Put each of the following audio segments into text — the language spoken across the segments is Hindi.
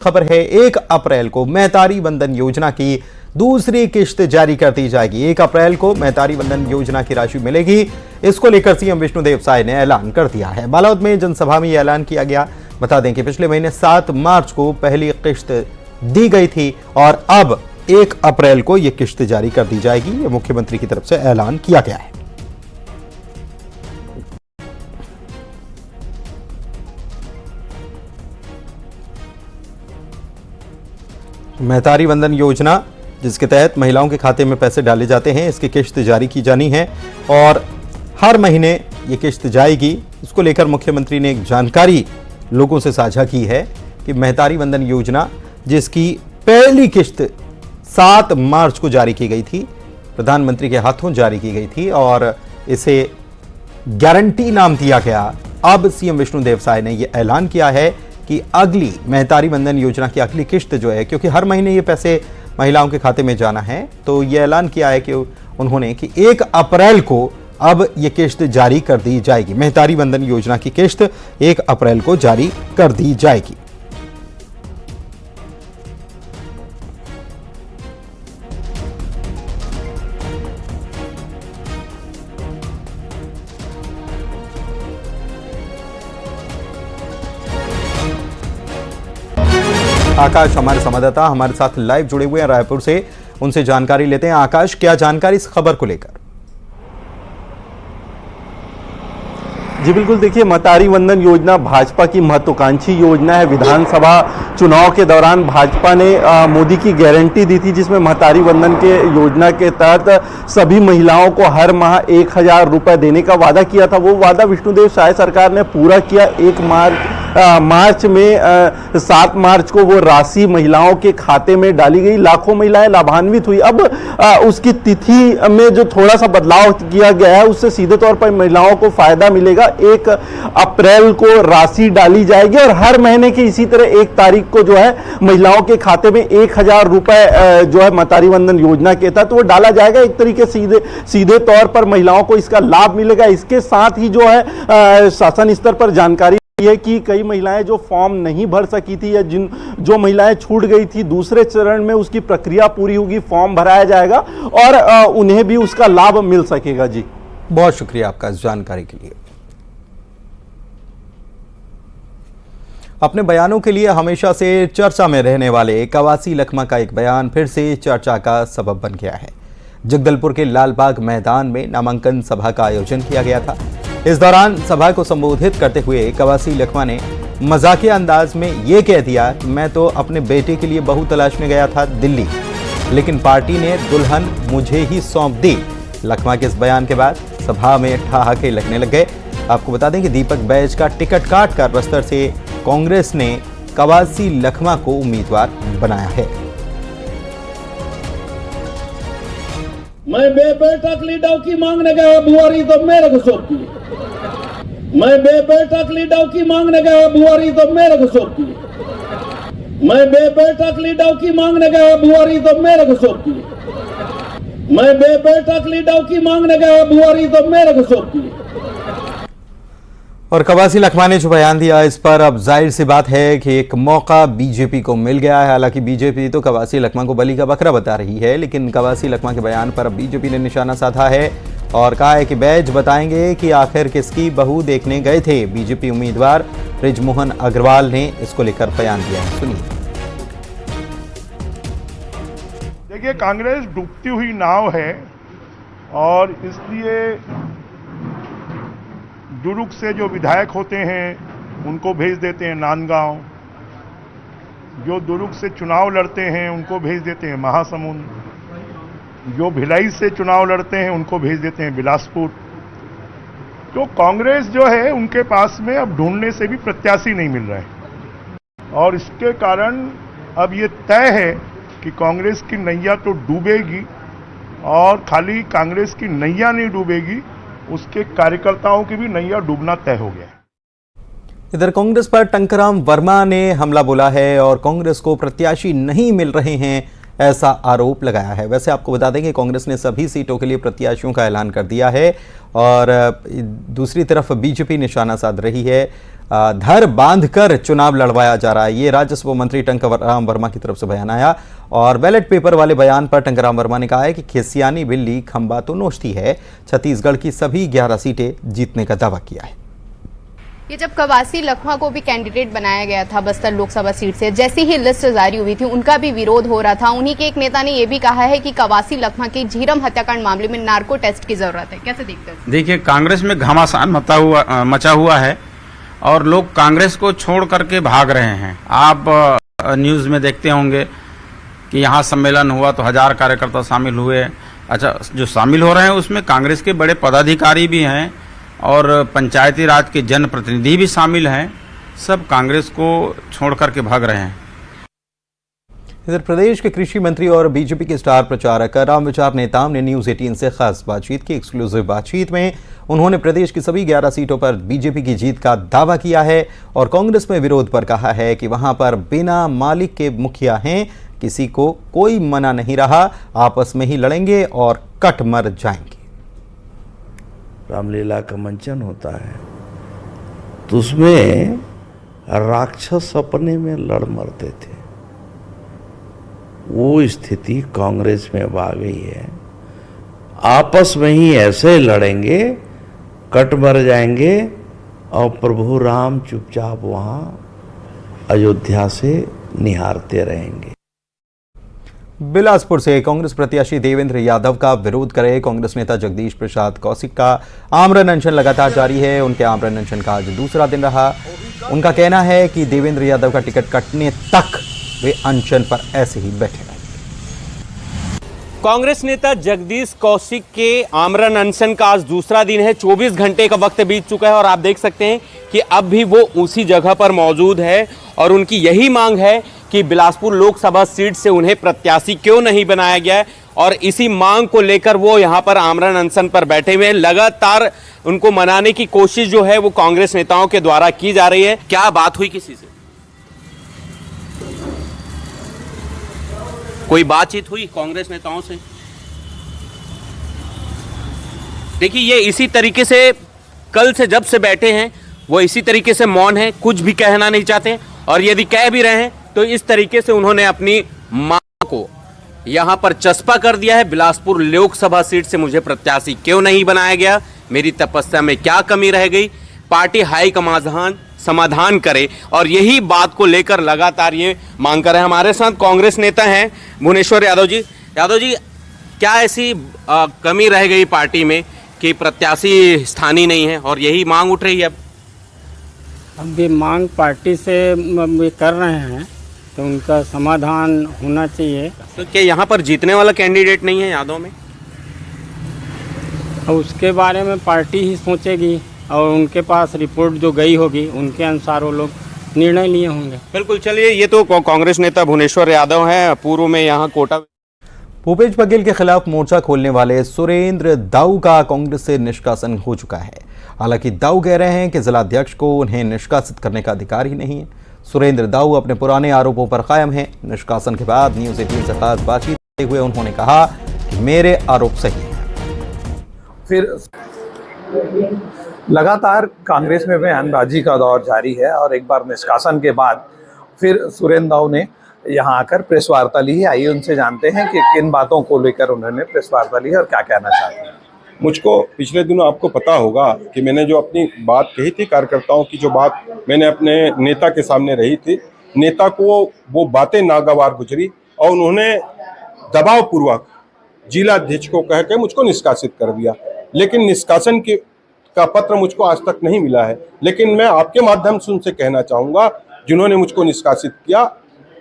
खबर है 1 अप्रैल को मेहतारी वंदन योजना की दूसरी किश्त जारी कर दी जाएगी। 1 अप्रैल को मेहतारी वंदन योजना की राशि मिलेगी। इसको लेकर सीएम विष्णुदेव साय ने ऐलान कर दिया है। बालोद में जनसभा में यह ऐलान किया गया। बता दें कि पिछले महीने 7 मार्च को पहली किश्त दी गई थी और अब 1 अप्रैल को यह किश्त जारी कर दी जाएगी। यह मुख्यमंत्री की तरफ से ऐलान किया गया है। मेहतारी वंदन योजना जिसके तहत महिलाओं के खाते में पैसे डाले जाते हैं, इसकी किश्त जारी की जानी है और हर महीने ये किश्त जाएगी। इसको लेकर मुख्यमंत्री ने एक जानकारी लोगों से साझा की है कि मेहतारी वंदन योजना जिसकी पहली किश्त 7 मार्च को जारी की गई थी, प्रधानमंत्री के हाथों जारी की गई थी और इसे गारंटी नाम दिया गया। अब सीएम विष्णुदेव साय ने यह ऐलान किया है कि अगली मेहतारी वंदन योजना की अगली किश्त जो है, क्योंकि हर महीने ये पैसे महिलाओं के खाते में जाना है, तो ये ऐलान किया है कि उन्होंने कि 1 अप्रैल को अब ये किश्त जारी कर दी जाएगी। मेहतारी वंदन योजना की किश्त 1 अप्रैल को जारी कर दी जाएगी। आकाश हमारे संवाददाता हमारे साथ लाइव जुड़े हुए हैं रायपुर से, उनसे जानकारी लेते हैं। आकाश, क्या जानकारी इस खबर को लेकर? जी बिल्कुल, देखिए मेहतारी वंदन योजना भाजपा की महत्वाकांक्षी योजना है। विधानसभा चुनाव के दौरान भाजपा ने मोदी की गारंटी दी थी, जिसमें मेहतारी वंदन के योजना के तहत सभी महिलाओं को हर माह 1000 रुपए देने का वादा किया था। वो वादा विष्णुदेव साय सरकार ने पूरा किया। 1 मार्च में 7 मार्च को वो राशि महिलाओं के खाते में डाली गई। लाखों महिलाएं लाभान्वित हुई। अब उसकी तिथि में जो थोड़ा सा बदलाव किया गया है, उससे सीधे तौर पर महिलाओं को फायदा मिलेगा। 1 अप्रैल को राशि डाली जाएगी और हर महीने की इसी तरह 1 तारीख को जो है महिलाओं के खाते में 1000 रुपए जो है मेहतारी वंदन योजना के तहत वो डाला जाएगा। एक तरीके सीधे तौर पर महिलाओं को इसका लाभ मिलेगा। इसके साथ ही जो है शासन स्तर पर जानकारी है कि कई महिलाएं जो फॉर्म नहीं भर सकी थी या जो महिलाएं छूट गई थी, दूसरे चरण में उसकी प्रक्रिया पूरी होगी, फॉर्म भराया जाएगा और उन्हें भी उसका लाभ मिल सकेगा। जी बहुत शुक्रिया आपका इस जानकारी के लिए। अपने बयानों के लिए हमेशा से चर्चा में रहने वाले कवासी लखमा का एक बयान फिर से चर्चा का सबब बन गया है। जगदलपुर के लालबाग मैदान में नामांकन सभा का आयोजन किया गया था। इस दौरान सभा को संबोधित करते हुए कवासी लखमा ने मजाकिया अंदाज में यह कह दिया, मैं तो अपने बेटे के लिए बहू तलाशने गया था दिल्ली, लेकिन पार्टी ने दुल्हन मुझे ही सौंप दी। लखमा के इस बयान के बाद सभा में ठहाके लगने लग गए। आपको बता दें कि दीपक बैज का टिकट काट कर बस्तर से कांग्रेस ने कवासी लखमा को उम्मीदवार बनाया है। मैं बेटक लीडर की मांगने गया बुआरी तो मेरे को सौंप दी। मैं बेटक लीडर की मांगने गया बुआरी तो मेरे को सौंप दी। मैं बेटक लीडर की मांगने गया बुआरी तो मेरे को सौंप दी। मैं बेटक लीडर की मांगने गया बुआरी तो मेरे को सौंप दी। और कवासी लखमा ने जो बयान दिया, इस पर अब जाहिर सी बात है कि एक मौका बीजेपी को मिल गया है। हालांकि बीजेपी तो कवासी लखमा को बलि का बकरा बता रही है, लेकिन कवासी लखमा के बयान पर अब बीजेपी ने निशाना साधा है और कहा है कि बैज बताएंगे कि आखिर किसकी बहू देखने गए थे। बीजेपी उम्मीदवार बृजमोहन अग्रवाल ने इसको लेकर बयान दिया है, सुनिए। देखिए, कांग्रेस डूबती हुई नाव है और इसलिए दुर्ग से जो विधायक होते हैं उनको भेज देते हैं नांदगांव, जो दुर्ग से चुनाव लड़ते हैं उनको भेज देते हैं महासमुंद, जो भिलाई से चुनाव लड़ते हैं उनको भेज देते हैं बिलासपुर। तो कांग्रेस जो है उनके पास में अब ढूंढने से भी प्रत्याशी नहीं मिल रहा है और इसके कारण अब ये तय है कि कांग्रेस की नैया तो डूबेगी और खाली कांग्रेस की नैया नहीं डूबेगी, उसके कार्यकर्ताओं की भी नैया डूबना तय हो गया है। इधर कांग्रेस पर टंकराम वर्मा ने हमला बोला है और कांग्रेस को प्रत्याशी नहीं मिल रहे हैं, ऐसा आरोप लगाया है। वैसे आपको बता दें कि कांग्रेस ने सभी सीटों के लिए प्रत्याशियों का ऐलान कर दिया है और दूसरी तरफ बीजेपी निशाना साध रही है। धर बांधकर चुनाव लड़वाया जा रहा है, ये राजस्व मंत्री टंकराम वर्मा की तरफ से बयान आया और बैलेट पेपर वाले बयान पर टंकराम वर्मा ने कहा है कि खेसियानी बिल्ली खंबा तो नोचती है, छत्तीसगढ़ की सभी 11 सीटें जीतने का दावा किया है। ये जब कवासी लखमा को भी कैंडिडेट बनाया गया था बस्तर लोकसभा सीट से, जैसी ही लिस्ट जारी हुई थी उनका भी विरोध हो रहा था। उन्हीं के एक नेता ने यह भी कहा है कि कवासी लखमा के झीरम हत्याकांड मामले में नार्को टेस्ट की जरूरत है। कैसे देखते हैं? देखिए, कांग्रेस में घमासान मचा हुआ है और लोग कांग्रेस को छोड़ करके भाग रहे हैं। आप न्यूज़ में देखते होंगे कि यहाँ सम्मेलन हुआ तो 1000 कार्यकर्ता शामिल हुए। अच्छा, जो शामिल हो रहे हैं उसमें कांग्रेस के बड़े पदाधिकारी भी हैं और पंचायती राज के जनप्रतिनिधि भी शामिल हैं। सब कांग्रेस को छोड़ करके भाग रहे हैं। इधर प्रदेश के कृषि मंत्री और बीजेपी के स्टार प्रचारक रामविचार नेताम ने न्यूज 18 से खास बातचीत की। एक्सक्लूसिव बातचीत में उन्होंने प्रदेश की सभी 11 सीटों पर बीजेपी की जीत का दावा किया है और कांग्रेस में विरोध पर कहा है कि वहां पर बिना मालिक के मुखिया हैं, किसी को कोई मना नहीं रहा, आपस में ही लड़ेंगे और कट मर जाएंगे। रामलीला का मंचन होता है तो उसमें राक्षस अपने में लड़ मरते थे। वो स्थिति कांग्रेस में आ गई है। आपस में ही ऐसे लड़ेंगे, कट मर जाएंगे और प्रभु राम चुपचाप वहां अयोध्या से निहारते रहेंगे। बिलासपुर से कांग्रेस प्रत्याशी देवेंद्र यादव का विरोध कर रहे कांग्रेस नेता जगदीश प्रसाद कौशिक का आमरण अनशन लगातार जारी है। उनके आमरण अनशन का आज दूसरा दिन रहा। उनका कहना है कि देवेंद्र यादव का टिकट कटने तक वे अनशन पर ऐसे ही बैठे रहेंगे। कांग्रेस नेता जगदीश कौशिक के आमरण अनशन का आज दूसरा दिन है। 24 घंटे का वक्त बीत चुका है और आप देख सकते हैं कि अब भी वो उसी जगह पर मौजूद है और उनकी यही मांग है कि बिलासपुर लोकसभा सीट से उन्हें प्रत्याशी क्यों नहीं बनाया गया है और इसी मांग को लेकर वो यहां पर आमरण अनशन पर बैठे हुए हैं। लगातार उनको मनाने की कोशिश जो है वो कांग्रेस नेताओं के द्वारा की जा रही है। क्या बात हुई किसी से? कोई बातचीत हुई कांग्रेस नेताओं से? देखिए, ये इसी तरीके से कल से जब से बैठे हैं वो इसी तरीके से मौन है, कुछ भी कहना नहीं चाहते और यदि कह भी रहे हैं तो इस तरीके से उन्होंने अपनी मांग को यहां पर चस्पा कर दिया है। बिलासपुर लोकसभा सीट से मुझे प्रत्याशी क्यों नहीं बनाया गया, मेरी तपस्या में क्या कमी रह गई, पार्टी हाईकमान समाधान करे और यही बात को लेकर लगातार ये मांग कर रहे हैं। हमारे साथ कांग्रेस नेता हैं भुवनेश्वर यादव जी। यादव जी, क्या ऐसी कमी रह गई पार्टी में कि प्रत्याशी स्थानीय नहीं है और यही मांग उठ रही है? अब भी मांग पार्टी से कर रहे हैं तो उनका समाधान होना चाहिए। तो क्या यहाँ पर जीतने वाला कैंडिडेट नहीं है यादव में? और उसके बारे में पार्टी ही सोचेगी और उनके पास रिपोर्ट जो गई होगी उनके अनुसार वो लोग निर्णय लिए होंगे। बिल्कुल, चलिए, ये तो कांग्रेस नेता भुवनेश्वर यादव हैं। पूर्व में यहाँ कोटा भूपेश बघेल के खिलाफ मोर्चा खोलने वाले सुरेंद्र दाऊ का कांग्रेस से निष्कासन हो चुका है। हालांकि दाऊ कह रहे हैं कि जिलाध्यक्ष को उन्हें निष्कासित करने का अधिकार ही नहीं है। सुरेंद्र दाऊ अपने पुराने आरोपों पर कायम हैं। निष्कासन के बाद न्यूज 18 से खास बातचीत करते हुए उन्होंने कहा कि मेरे आरोप सही हैं। फिर लगातार कांग्रेस में बयानबाजी का दौर जारी है और एक बार निष्कासन के बाद फिर सुरेंद्र दाऊ ने यहाँ आकर प्रेस वार्ता ली है। आइए उनसे जानते हैं कि किन बातों को लेकर उन्होंने प्रेस वार्ता ली है और क्या कहना चाहते हैं। मुझको पिछले दिनों आपको पता होगा कि मैंने जो अपनी बात कही थी, कार्यकर्ताओं की जो बात मैंने अपने नेता के सामने रही थी, नेता को वो बातें नागवार गुजरी और उन्होंने दबावपूर्वक जिलाध्यक्ष को कह के मुझको निष्कासित कर दिया। लेकिन निष्कासन का पत्र मुझको आज तक नहीं मिला है। लेकिन मैं आपके माध्यम से उनसे कहना चाहूँगा, जिन्होंने मुझको निष्कासित किया,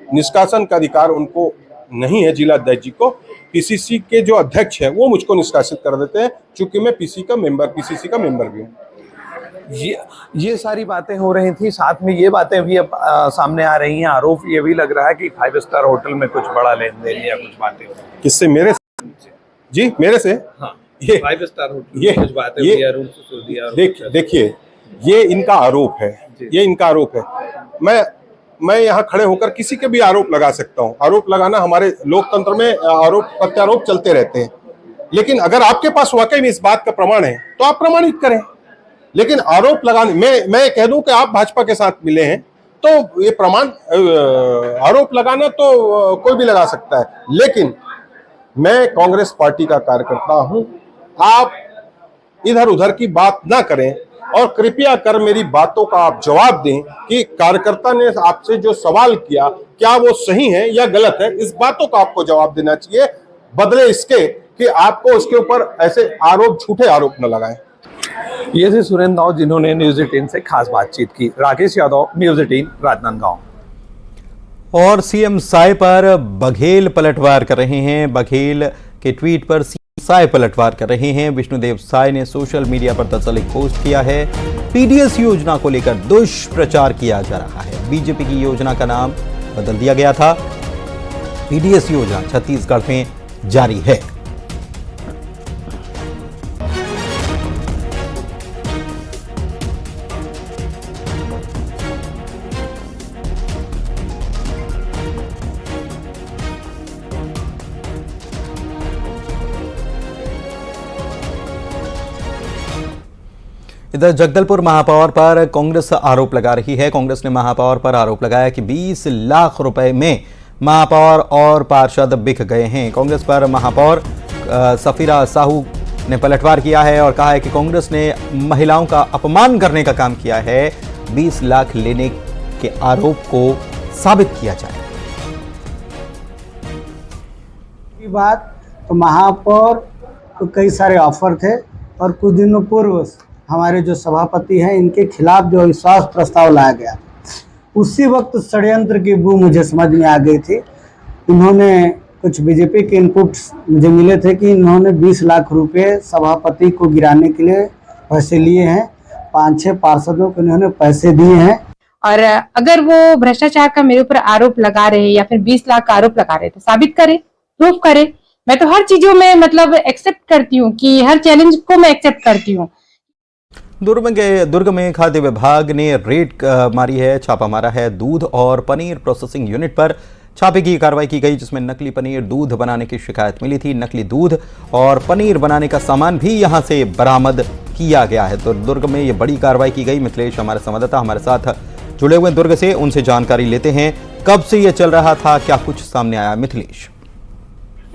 निष्कासन का अधिकार उनको नहीं है। जिलाध्यक्ष जी को पीसीसी के जो अध्यक्ष है वो मुझको निष्कासित कर देते हैं, चूंकि मैं पीसीसी का मेंबर भी हूँ। ये सारी बातें हो रही थी, साथ में ये बातें भी अब सामने आ रही हैं। आरोप ये भी लग रहा है कि 5 स्टार होटल में कुछ बड़ा लेन देन या कुछ बातें। किससे? मेरे से? जी, मेरे से? हाँ, ये 5 स्टार होटल में कुछ बातें हुई है, रूम से दिया। देखिए, ये इनका आरोप है, ये इनका आरोप है। मैं मैं यहाँ खड़े होकर किसी के भी आरोप लगा सकता हूँ। आरोप लगाना हमारे लोकतंत्र में आरोप प्रत्यारोप चलते रहते हैं, लेकिन अगर आपके पास वाकई में इस बात का प्रमाण है तो आप प्रमाणित करें। लेकिन आरोप लगाने मैं कह दूं कि आप भाजपा के साथ मिले हैं तो ये प्रमाण, आरोप लगाना तो कोई भी लगा सकता है, लेकिन मैं कांग्रेस पार्टी का कार्यकर्ता हूं। आप इधर उधर की बात ना करें और कृपया कर मेरी बातों का आप जवाब दें कि कार्यकर्ता ने आपसे जो सवाल किया क्या वो सही है या गलत है। इस बातों का आपको जवाब देना चाहिए, बदले इसके कि आपको उसके ऊपर ऐसे आरोप, झूठे आरोप न लगाएं। ये थे सुरेंद्र दाऊ जिन्होंने न्यूज 18 से खास बातचीत की। राकेश यादव, न्यूज 18, राजनांदगांव। और सीएम साय पर बघेल पलटवार कर रहे हैं। बघेल के ट्वीट पर सीएम साय पलटवार कर रहे हैं। विष्णुदेव साय ने सोशल मीडिया पर दरअसल एक पोस्ट किया है। पीडीएस योजना को लेकर दुष्प्रचार किया जा रहा है। बीजेपी की योजना का नाम बदल दिया गया था। पीडीएस योजना छत्तीसगढ़ में जारी है। इधर जगदलपुर महापौर पर कांग्रेस आरोप लगा रही है। कांग्रेस ने महापौर पर आरोप लगाया कि 20 लाख रुपए में महापौर और पार्षद बिक गए हैं। कांग्रेस पर महापौर सफीरा साहू ने पलटवार किया है और कहा है कि कांग्रेस ने महिलाओं का अपमान करने का काम किया है। 20 लाख लेने के आरोप को साबित किया जाए। बात तो महापौर को कई सारे ऑफर थे और कुछ दिनों पूर्व हमारे जो सभापति हैं इनके खिलाफ जो अविश्वास प्रस्ताव लाया गया, उसी वक्त षड्यंत्र की बू मुझे समझ में आ गई थी। इन्होंने कुछ बीजेपी के इनपुट्स मुझे मिले थे कि इन्होंने 20 लाख रुपए सभापति को गिराने के लिए पैसे लिए हैं। 5-6 पार्षदों को इन्होंने पैसे दिए हैं। और अगर वो भ्रष्टाचार का मेरे ऊपर आरोप लगा रहे या फिर 20 लाख का आरोप लगा रहे तो साबित करे, प्रूफ करे। मैं तो हर चीजों में मतलब एक्सेप्ट करती हूँ कि हर चैलेंज को मैं एक्सेप्ट करती हूँ। दुर्ग में खाद्य विभाग ने रेड मारी है, छापा मारा है। दूध और पनीर प्रोसेसिंग यूनिट पर छापे की कार्रवाई की गई, जिसमें नकली पनीर दूध बनाने की शिकायत मिली थी। नकली दूध और पनीर बनाने का सामान भी यहां से बरामद किया गया है। तो दुर्ग में ये बड़ी कार्रवाई की गई। मिथिलेश हमारे संवाददाता हमारे साथ जुड़े हुए दुर्ग से, उनसे जानकारी लेते हैं। कब से ये चल रहा था, क्या कुछ सामने आया? मिथिलेश,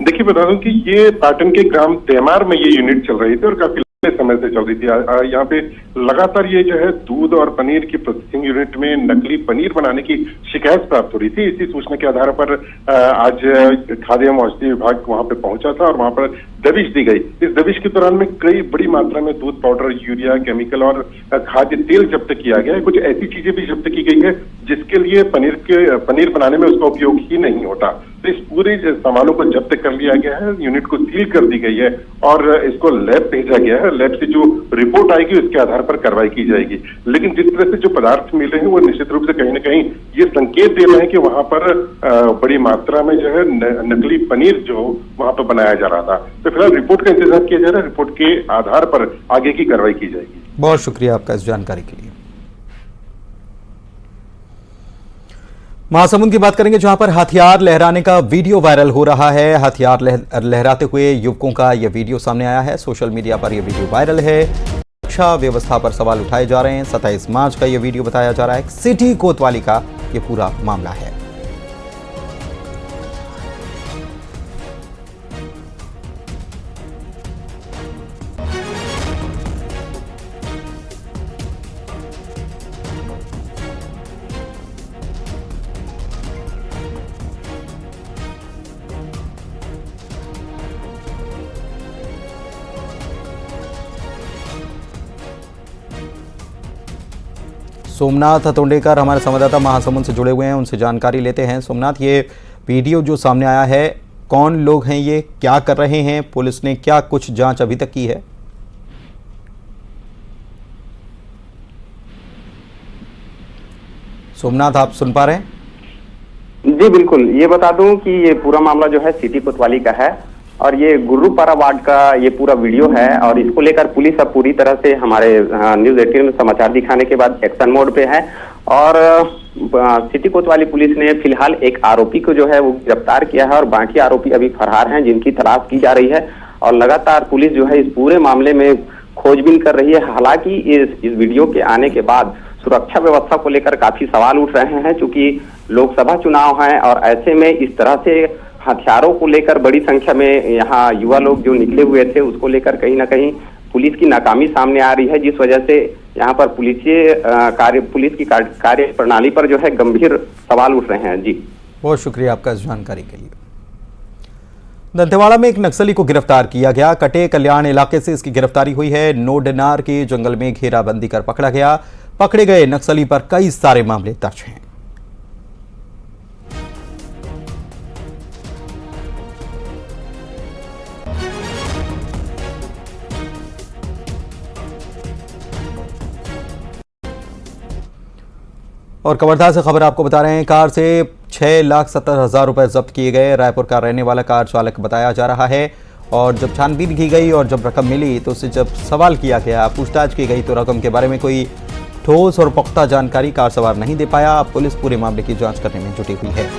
देखिए बता दूं कि ये पाटन के ग्राम तेमार में ये यूनिट चल रही थी और काफी समय से चल रही थी। यहाँ पे लगातार ये जो है दूध और पनीर की प्रोसेसिंग यूनिट में नकली पनीर बनाने की शिकायत प्राप्त हो रही थी। इसी सूचना के आधार पर आज खाद्य एवं औषधि विभाग वहां पे पहुंचा था और वहां पर दबिश दी गई। इस दबिश के दौरान में कई बड़ी मात्रा में दूध पाउडर, यूरिया, केमिकल और खाद्य तेल जब्त किया गया है। कुछ ऐसी चीजें भी जब्त की गई है जिसके लिए पनीर बनाने में उसका उपयोग ही नहीं होता। तो इस पूरे सामानों को जब्त कर लिया गया है, यूनिट को सील कर दी गई है और इसको लैब भेजा गया है। लैब से जो रिपोर्ट आएगी उसके आधार पर कार्रवाई की जाएगी। लेकिन जिस तरह से जो पदार्थ मिले हैं वो निश्चित रूप से कहीं ना कहीं ये संकेत दे रहे हैं कि वहां पर बड़ी मात्रा में जो है नकली पनीर जो वहां पर बनाया जा रहा था। तो फिलहाल रिपोर्ट का इंतजार किया जा रहा है। रिपोर्ट के आधार पर आगे की कार्रवाई की जाएगी। बहुत शुक्रिया आपका इस जानकारी के लिए। महासमुंद की बात करेंगे, जहां पर हथियार लहराने का वीडियो वायरल हो रहा है। हथियार लहराते हुए युवकों का यह वीडियो सामने आया है। सोशल मीडिया पर यह वीडियो वायरल है। सुरक्षा व्यवस्था पर सवाल उठाए जा रहे हैं। 27 मार्च का यह वीडियो बताया जा रहा है। सिटी कोतवाली का यह पूरा मामला है। सोमनाथ तोंडेकर हमारे संवाददाता महासमुंद से जुड़े हुए हैं, उनसे जानकारी लेते हैं। सोमनाथ, ये वीडियो जो सामने आया है, कौन लोग हैं ये, क्या कर रहे हैं, पुलिस ने क्या कुछ जांच अभी तक की है? सोमनाथ, आप सुन पा रहे हैं? जी बिल्कुल। ये बता दूं कि ये पूरा मामला जो है सिटी कोतवाली का है और ये गुर्रुपारा वार्ड का ये पूरा वीडियो है और इसको लेकर पुलिस अब पूरी तरह से हमारे न्यूज 18 में समाचार दिखाने के बाद एक्शन मोड पे है और सिटी कोतवाली पुलिस ने फिलहाल एक आरोपी को जो है वो गिरफ्तार किया है और बाकी आरोपी अभी फरार हैं, जिनकी तलाश की जा रही है और लगातार पुलिस जो है इस पूरे मामले में खोजबीन कर रही है। हालांकि इस वीडियो के आने के बाद सुरक्षा व्यवस्था को लेकर काफी सवाल उठ रहे हैं, क्योंकि लोकसभा चुनाव है और ऐसे में इस तरह से हथियारों को लेकर बड़ी संख्या में यहाँ युवा लोग जो निकले हुए थे, उसको लेकर कहीं ना कहीं पुलिस की नाकामी सामने आ रही है, जिस वजह से यहाँ पर पुलिस की कार्य प्रणाली पर जो है गंभीर सवाल उठ रहे हैं। जी बहुत शुक्रिया आपका इस जानकारी के लिए। दंतेवाड़ा में एक नक्सली को गिरफ्तार किया गया। कटे कल्याण इलाके से इसकी गिरफ्तारी हुई है। नोडनार के जंगल में घेराबंदी कर पकड़ा गया। पकड़े गए नक्सली पर कई सारे मामले दर्ज हैं। और कवर्धा से खबर आपको बता रहे हैं, कार से 6,70,000 रुपए जब्त किए गए। रायपुर का रहने वाला कार चालक बताया जा रहा है और जब छानबीन की गई और जब रकम मिली तो उससे जब सवाल किया गया, पूछताछ की गई तो रकम के बारे में कोई ठोस और पुख्ता जानकारी कार सवार नहीं दे पाया। अब पुलिस पूरे मामले की जांच करने में जुटी हुई है।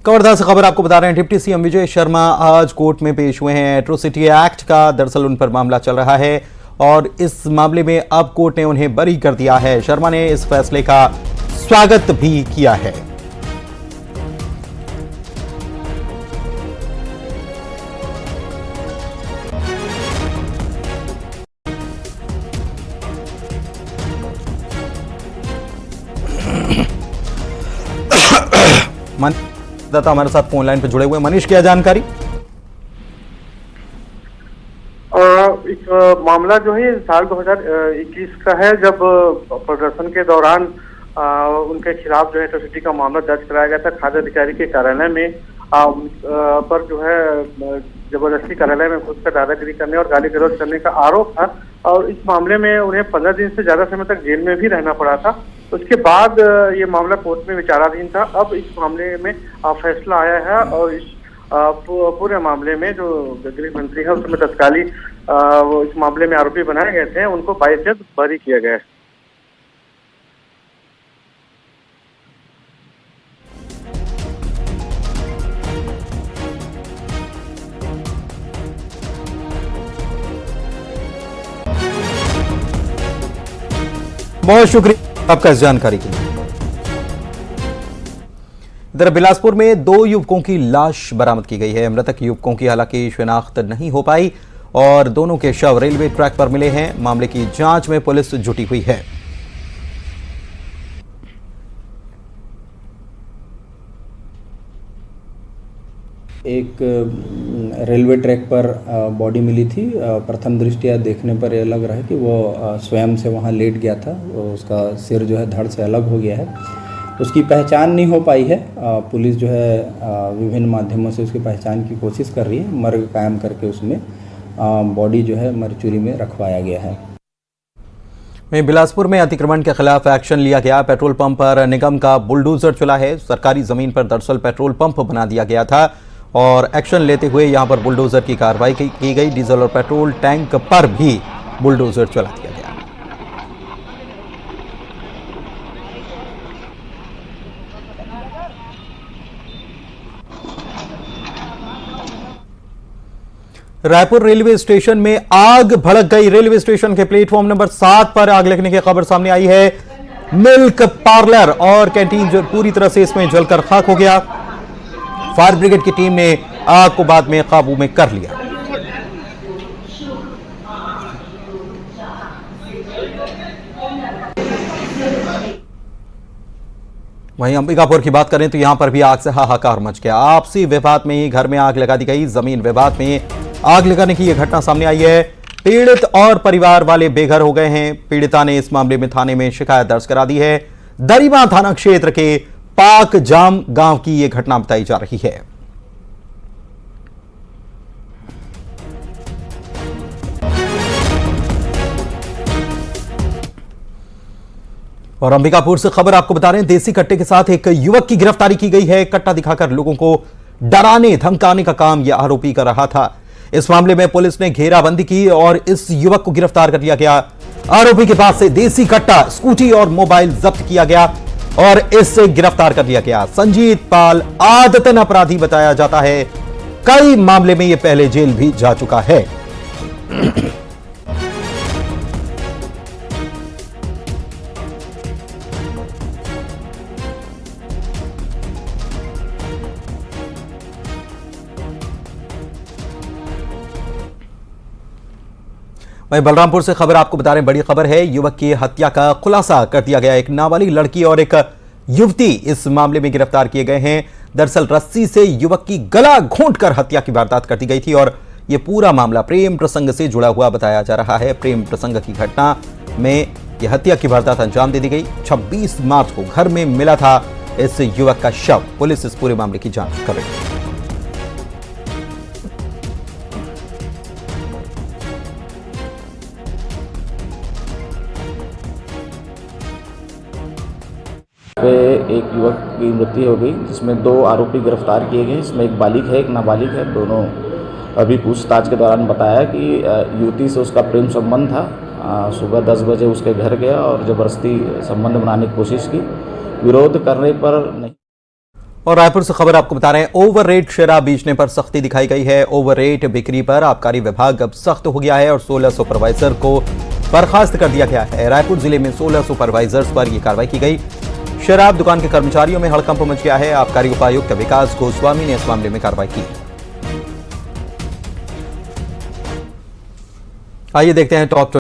कवर्धा से खबर आपको बता रहे हैं, डिप्टी सीएम विजय शर्मा आज कोर्ट में पेश हुए हैं। एट्रोसिटी एक्ट का दरअसल उन पर मामला चल रहा है और इस मामले में अब कोर्ट ने उन्हें बरी कर दिया है। शर्मा ने इस फैसले का स्वागत भी किया है। दाता हमारे साथ फोन लाइन पर जुड़े हुए। मनीष, क्या जानकारी? एक मामला जो है साल 2021 का है, जब प्रदर्शन के दौरान उनके खिलाफ जो है एट्रोसिटी का मामला दर्ज कराया गया था। खाद्य अधिकारी के कार्यालय में पर जो है जबरदस्ती कार्यालय में घुसकर दादागिरी करने और गाली गलौज करने का आरोप था और इस मामले में उन्हें 15 दिन से ज्यादा समय तक जेल में भी रहना पड़ा था। उसके बाद ये मामला कोर्ट में विचाराधीन था। अब इस मामले में फैसला आया है और इस पूरे मामले में जो गृह मंत्री है उसमें तत्काली वो इस मामले में आरोपी बनाए गए थे, उनको 22 जज बरी किया गया है। बहुत शुक्रिया आपका इस जानकारी के लिए। इधर बिलासपुर में 2 युवकों की लाश बरामद की गई है। मृतक युवकों की हालांकि शिनाख्त नहीं हो पाई और दोनों के शव रेलवे ट्रैक पर मिले हैं। मामले की जांच में पुलिस जुटी हुई है। एक रेलवे ट्रैक पर बॉडी मिली थी। प्रथम दृष्टया देखने पर यह लग रहा है कि वो स्वयं से वहां लेट गया था। उसका सिर जो है धड़ से अलग हो गया है। उसकी पहचान नहीं हो पाई है। पुलिस जो है विभिन्न माध्यमों से उसकी पहचान की कोशिश कर रही है। मर्ग कायम करके उसमें बॉडी जो है मरचुरी में रखवाया गया है। वहीं बिलासपुर में अतिक्रमण के खिलाफ एक्शन लिया गया। पेट्रोल पंप पर निगम का बुलडोजर चला है। सरकारी जमीन पर दरअसल पेट्रोल पंप बना दिया गया था और एक्शन लेते हुए यहां पर बुलडोजर की कार्रवाई की गई। डीजल और पेट्रोल टैंक पर भी बुलडोजर चला दिया गया। रायपुर रेलवे स्टेशन में आग भड़क गई। रेलवे स्टेशन के प्लेटफॉर्म नंबर 7 पर आग लगने की खबर सामने आई है। मिल्क पार्लर और कैंटीन जो पूरी तरह से इसमें जलकर खाक हो गया। फायर ब्रिगेड की टीम ने आग को बाद में काबू में कर लिया। वहीं अंबिकापुर की बात करें तो यहां पर भी आग से हाहाकार मच गया। आपसी विवाद में ही घर में आग लगा दी गई। जमीन विवाद में आग लगाने की यह घटना सामने आई है। पीड़ित और परिवार वाले बेघर हो गए हैं। पीड़िता ने इस मामले में थाने में शिकायत दर्ज करा दी है। दरिमा थाना क्षेत्र के पाक जाम गांव की यह घटना बताई जा रही है। और अंबिकापुर से खबर आपको बता रहे हैं, देसी कट्टे के साथ एक युवक की गिरफ्तारी की गई है। कट्टा दिखाकर लोगों को डराने धमकाने का काम यह आरोपी कर रहा था। इस मामले में पुलिस ने घेराबंदी की और इस युवक को गिरफ्तार कर लिया गया। आरोपी के पास से देसी कट्टा, स्कूटी और मोबाइल जब्त किया गया और इससे गिरफ्तार कर लिया गया। संजीत पाल आदतन अपराधी बताया जाता है, कई मामले में यह पहले जेल भी जा चुका है। वहीं बलरामपुर से खबर आपको बता रहे हैं, बड़ी खबर है। युवक की हत्या का खुलासा कर दिया गया। एक नाबालिग लड़की और एक युवती इस मामले में गिरफ्तार किए गए हैं। दरअसल रस्सी से युवक की गला घोंटकर हत्या की वारदात कर दी गई थी और यह पूरा मामला प्रेम प्रसंग से जुड़ा हुआ बताया जा रहा है। प्रेम प्रसंग की घटना में यह हत्या की वारदात अंजाम दे दी गई। 26 मार्च को घर में मिला था इस युवक का शव। पुलिस इस पूरे मामले की जांच कर रही है। पे एक युवक की मृत्यु हो गई, जिसमें 2 आरोपी गिरफ्तार किए गए। इसमें एक बालिग है, एक नाबालिग है। दोनों अभी पूछताछ के दौरान बताया कि युवती से उसका प्रेम संबंध था। सुबह 10 बजे उसके घर गया और जबरदस्ती संबंध बनाने की कोशिश की, विरोध करने पर नहीं। और रायपुर से खबर आपको बता रहे हैं, ओवर रेट शराब बेचने पर सख्ती दिखाई गई है। ओवर रेट बिक्री पर आबकारी विभाग अब सख्त हो गया है और 16 सुपरवाइजर को बर्खास्त कर दिया गया है। रायपुर जिले में 16 सुपरवाइजर्स पर यह कार्रवाई की गई। शराब दुकान के कर्मचारियों में हड़कंप मच गया है। आबकारी उपायुक्त विकास गोस्वामी ने इस मामले में कार्रवाई की। आइए देखते हैं टॉप